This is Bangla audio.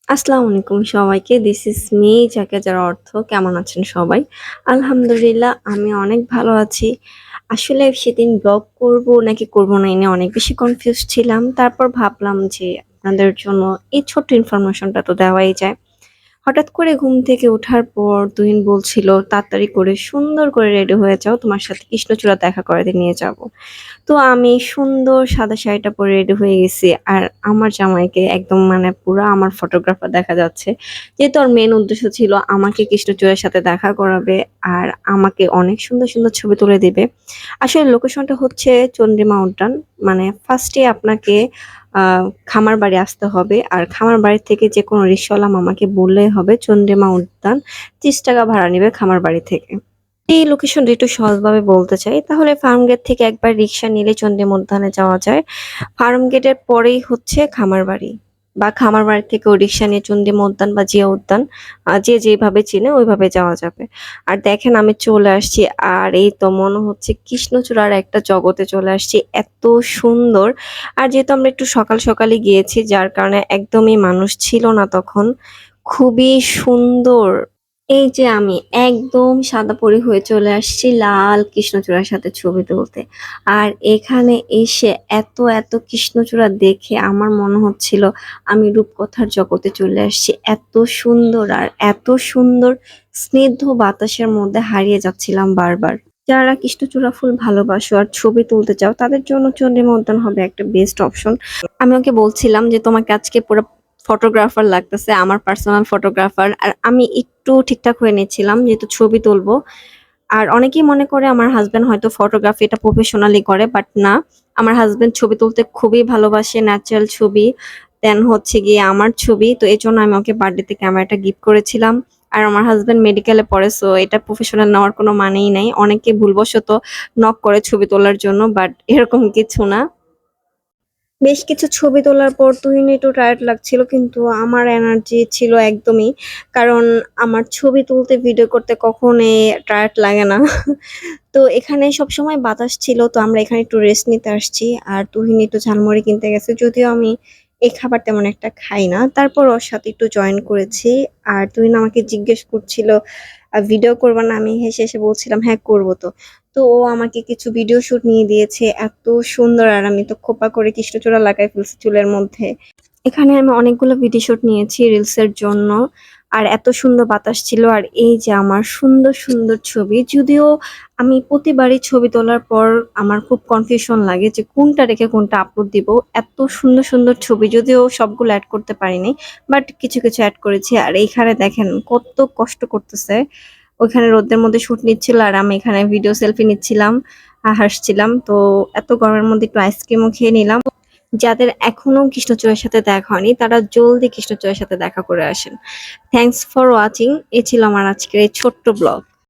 আসসালামু আলাইকুম সবাইকে। দিস ইজ মি যাকে যার অর্থ। কেমন আছেন সবাই? আলহামদুলিল্লাহ আমি অনেক ভালো আছি। আসলে সেদিন ব্লগ করব নাকি করব না এই নিয়ে অনেক বেশি কনফিউজ ছিলাম। তারপর ভাবলাম যে আপনাদের জন্য এই ছোট্ট ইনফরমেশনটা তো দেওয়াই যায়। হঠাৎ করে ঘুম থেকে ওঠার পর তুহিন বলছিল, "তাড়াতাড়ি করে সুন্দর করে রেডি হয়ে যাও। তোমার সাথে কৃষ্ণচূড়া দেখা করাতে নিয়ে যাব।" তো আমি সুন্দর সাদা শাড়িটা পরে রেডি হয়ে গেছি। আর আমার জামাইকে একদম মানে পুরা আমার ফটোগ্রাফার দেখা যাচ্ছে। যেহেতু ওর মেইন উদ্দেশ্য ছিল আমাকে কৃষ্ণচূড়ার সাথে দেখা করাবে আর আমাকে অনেক সুন্দর, সুন্দর ছবি তুলে দিবে। আসলে লোকেশনটা হচ্ছে চন্দ্রিমা উদ্যান। মানে ফার্স্টে আপনাকে আ খামারবাড়ি আসতে হবে। আর খামারবাড়ি থেকে যেকোনো রিক্শাওয়ালা মামাকে বললেই হবে চন্দ্রিমা উদ্যান ৳৩০ ভাড়া নিবে খামারবাড়ি থেকে। এই লোকেশনটা একটু সহজভাবে বলতে চাই, তাহলে ফার্মগেট থেকে একবার রিক্সা নিলে চন্দ্রিমা উদ্যানে যাওয়া যায়। ফার্মগেটের পরেই হচ্ছে খামারবাড়ি বা খামারবাড়ি থেকেও রিক্সা নিয়ে চন্দ্রিমা উদ্যান বা জিয়া উদ্যান যে যেভাবে চিনে ওইভাবে যাওয়া যাবে। আর দেখেন আমি চলে আসছি আর এই তো মনে হচ্ছে কৃষ্ণচূড়ার একটা জগতে চলে আসছি। এত সুন্দর! আর যেহেতু আমরা একটু সকাল সকালই গিয়েছি যার কারণে একদমই মানুষ ছিল না তখন। খুবই সুন্দর। এই যে আমি একদম সাদাপরি হয়ে চলে আসছি লাল কৃষ্ণচূড়ার সাথে ছবি তুলতে। আর এখানে এসে এত কৃষ্ণচূড়া দেখে আমার মনে হচ্ছিল আমি রূপকথার জগতে চলে আসছি। এত সুন্দর আর এত সুন্দর স্নিগ্ধ বাতাসের মধ্যে হারিয়ে যাচ্ছিলাম বারবার। যারা কৃষ্ণচূড়া ফুল ভালোবাসো আর ছবি তুলতে চাও তাদের জন্য চন্দ্রিমা উদ্যান হবে একটা বেস্ট অপশন। আমি ওকে বলছিলাম যে তোমাকে আজকে পুরো ফটোগ্রাফার লাগতেছে, আমার পার্সোনাল ফটোগ্রাফার। আর আমি একটু ঠিকঠাক হয়ে নিচ্ছিলাম যেহেতু ছবি তুলবো। আর অনেকেই মনে করে আমার হাসব্যান্ড হয়তো ফটোগ্রাফি এটা প্রফেশনালি করে, বাট না। আমার হাসব্যান্ড ছবি তুলতে খুবই ভালোবাসে, ন্যাচারাল ছবি। দেন হচ্ছে গিয়ে আমার ছবি। তো এজন্য আমি ওকে বার্থডেতে ক্যামেরাটা গিফট করেছিলাম। আর আমার হাসব্যান্ড মেডিকেলে পড়ে, সো এটা প্রফেশনাল নেওয়ার কোনো মানেই নাই। অনেকে ভুলবশত নক করে ছবি তোলার জন্য, বাট এরকম কিছু না। বেশ কিছু ছবি তোলার পর তুহিন একটু টায়ার্ড লাগছিল, কিন্তু আমার এনার্জি ছিল একদমই। কারণ আমার ছবি তুলতে, ভিডিও করতে কখনোই টায়ার্ড লাগে না। তো এখানে সবসময় বাতাস ছিল, তো আমরা এখানে একটু রেস্ট নিতে আসছি। আর তুহিন একটু ঝালমুড়ি কিনতে গেছে। যদিও আমি এই খাবার তেমন একটা খাই না। তারপর ওর সাথে একটু জয়েন করেছি। আর তুহিন আমাকে জিজ্ঞেস করছিল, "ভিডিও করবা না?" আমি হেসে বলছিলাম, "হ্যাঁ, করব তো।" তো ও আমাকে কিছু ভিডিও শুট নিয়ে দিয়েছে। এত সুন্দর! আর আমি তো খোপা করে কৃষ্ণচূড়া লাগায় ফেলছি চুলের মধ্যে। এখানে আমি অনেকগুলো ভিডিও শুট নিয়েছি রিলস এর জন্য। আর এত সুন্দর বাতাস ছিল আর এই যে আমার সুন্দর ছবি। যদিও আমি প্রতিবারই ছবি তোলার পর আমার খুব কনফিউশন লাগে যে কোনটা রেখে কোনটা আপলোড দিব। এত সুন্দর ছবি, যদিও সবগুলো এড করতে পারিনি। বাট কিছু এড করেছি। আর এইখানে দেখেন কত কষ্ট করতেছে। ওইখানে রোদের মধ্যে শুট নিচ্ছিল আর আমি এখানে ভিডিও সেলফি নিচ্ছিলাম, হাসছিলাম। তো এত গরমের মধ্যে একটু আইসক্রিমও খেয়ে নিলাম। যাদের এখনো কৃষ্ণচূড়ার সাথে দেখা হয়নি তারা জলদি কৃষ্ণচূড়ার সাথে দেখা করে আসেন। Thanks for watching. এ ছিল আমার আজকের এই ছোট্ট ব্লগ।